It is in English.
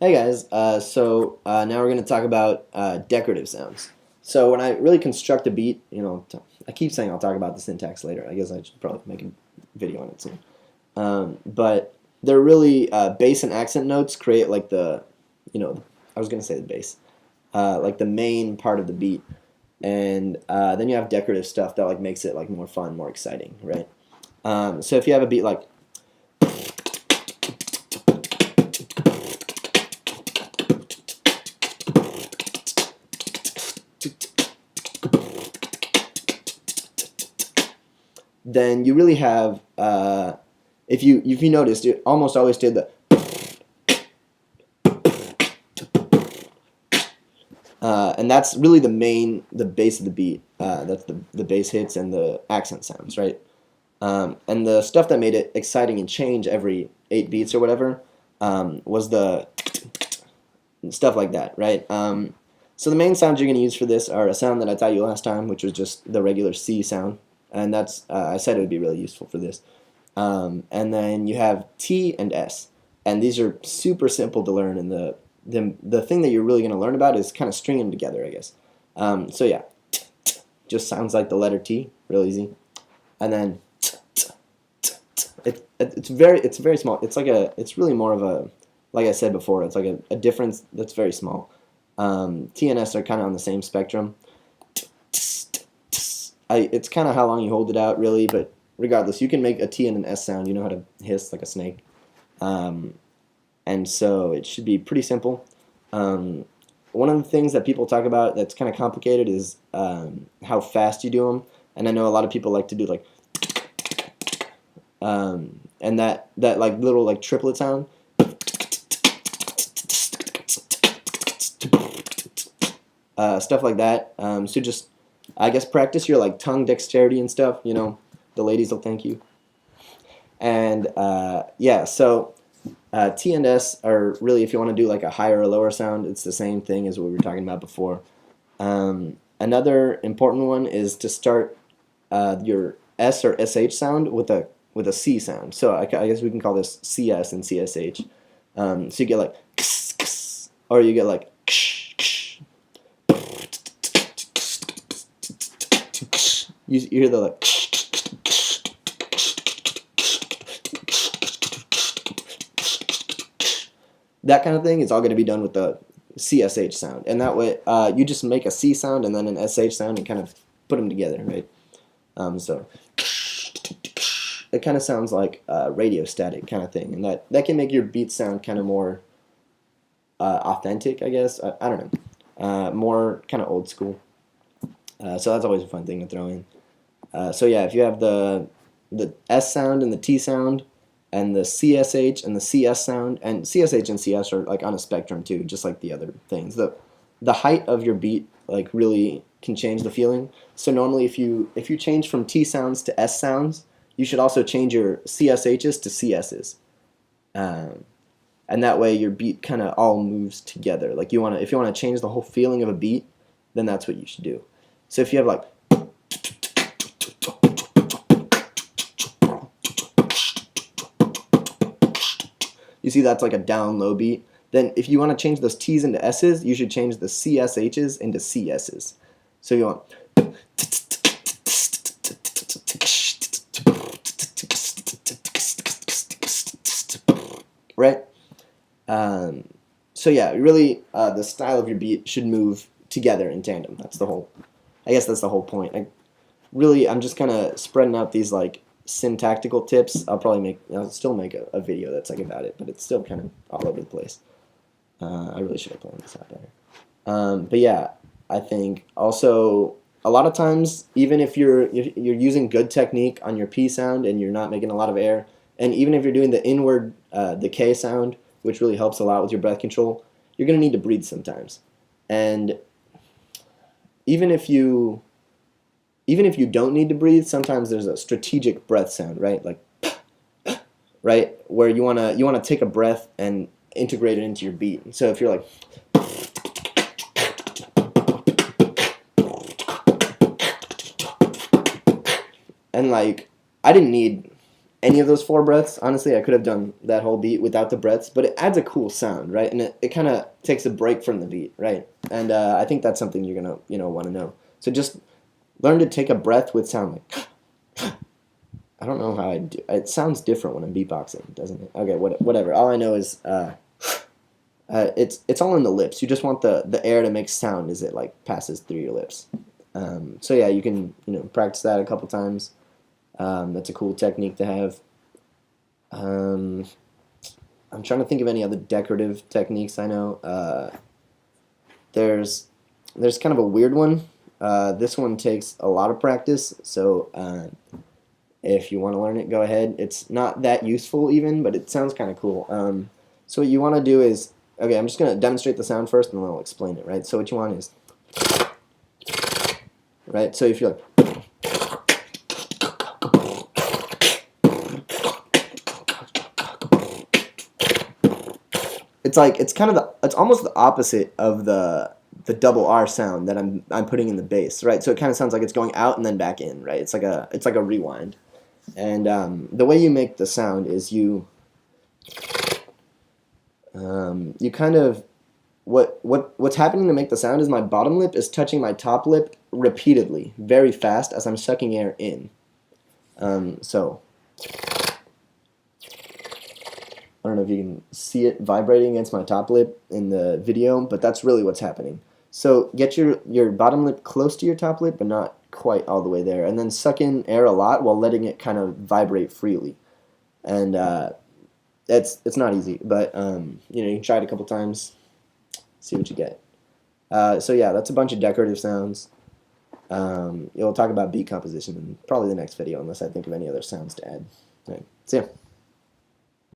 Hey guys, now we're going to talk about decorative sounds. So when I really construct a beat, I keep saying I'll talk about the syntax later. I guess I should probably make a video on it soon. But they're really bass and accent notes create like I was going to say the bass, like the main part of the beat, and then you have decorative stuff that like makes it like more fun, more exciting, right? So if you have a beat like then you really have if you noticed, it almost always did the and that's really the base of the beat. That's the bass hits and the accent sounds, right? And the stuff that made it exciting and change every 8 beats or whatever was the stuff like that, right? So the main sounds you're going to use for this are a sound that I taught you last time, which was just the regular C sound, and that's I said it would be really useful for this. And then you have T and S, and these are super simple to learn. And the thing that you're really going to learn about is kind of stringing them together, I guess. So yeah, just sounds like the letter T, real easy. And then it's very small. It's really more of a, like I said before, it's like a difference that's very small. T and S are kind of on the same spectrum. It's kind of how long you hold it out, really, but regardless, you can make a T and an S sound. You know how to hiss like a snake. And so it should be pretty simple. One of the things that people talk about that's kind of complicated is how fast you do them. And I know a lot of people like to do like, and that like little like triplet sound. Stuff like that. So just, I guess, practice your like tongue dexterity and stuff. The ladies will thank you. And yeah, so T and S are really, if you want to do like a higher or lower sound, it's the same thing as what we were talking about before. Another important one is to start your S or SH sound with a C sound. So I guess we can call this CS and CSH. So you get like kss, kss, or you get like ksh, ksh. You hear the like that kind of thing. It's all going to be done with the CSH sound, and that way you just make a C sound and then an SH sound and kind of put them together, right? So it kind of sounds like radio static kind of thing, and that can make your beat sound kind of more authentic, I guess. I don't know, more kind of old school. So that's always a fun thing to throw in. So yeah, if you have the S sound and the T sound, and the CSH and the CS sound, and CSH and CS are like on a spectrum too, just like the other things. The height of your beat like really can change the feeling. So normally if you change from T sounds to S sounds, you should also change your CSHs to CSs. And that way your beat kind of all moves together. Like if you want to change the whole feeling of a beat, then that's what you should do. So if you have like you see that's like a down low beat. Then if you want to change those T's into S's, you should change the CSHs into CSs. So you want right? So yeah, really the style of your beat should move together in tandem. I guess that's the whole point. I'm just kind of spreading out these like syntactical tips. I'll still make a video that's like about it, but it's still kind of all over the place. I really should have planned this out better. But yeah, I think also a lot of times, even if you're using good technique on your P sound and you're not making a lot of air, and even if you're doing the inward the K sound, which really helps a lot with your breath control, you're gonna need to breathe sometimes. And even if you don't need to breathe, sometimes there's a strategic breath sound, right? Like, right, where you wanna take a breath and integrate it into your beat. So if you're like, and like, I didn't need any of those 4 breaths. Honestly, I could have done that whole beat without the breaths, but it adds a cool sound, right? And it kind of takes a break from the beat, right? And I think that's something you're gonna want to know. So just learn to take a breath with sound like. I don't know how I do. It sounds different when I'm beatboxing, doesn't it? Okay, whatever. All I know is it's all in the lips. You just want the air to make sound as it like passes through your lips. So yeah, you can practice that a couple times. That's a cool technique to have. I'm trying to think of any other decorative techniques I know. There's kind of a weird one. This one takes a lot of practice, so if you want to learn it, go ahead. It's not that useful even, but it sounds kind of cool. So what you want to do is, okay, I'm just going to demonstrate the sound first, and then I'll explain it, right? So what you want is, right? So if you're like, it's almost the opposite of the double R sound that I'm putting in the bass, right? So it kind of sounds like it's going out and then back in, right? It's like a rewind. And the way you make the sound is you kind of what's happening to make the sound is my bottom lip is touching my top lip repeatedly, very fast as I'm sucking air in. So I don't know if you can see it vibrating against my top lip in the video, but that's really what's happening. So get your bottom lip close to your top lip, but not quite all the way there, and then suck in air a lot while letting it kind of vibrate freely. And it's not easy, but you can try it a couple times, see what you get. So yeah, that's a bunch of decorative sounds. We'll talk about beat composition in probably the next video, unless I think of any other sounds to add. All right, see ya.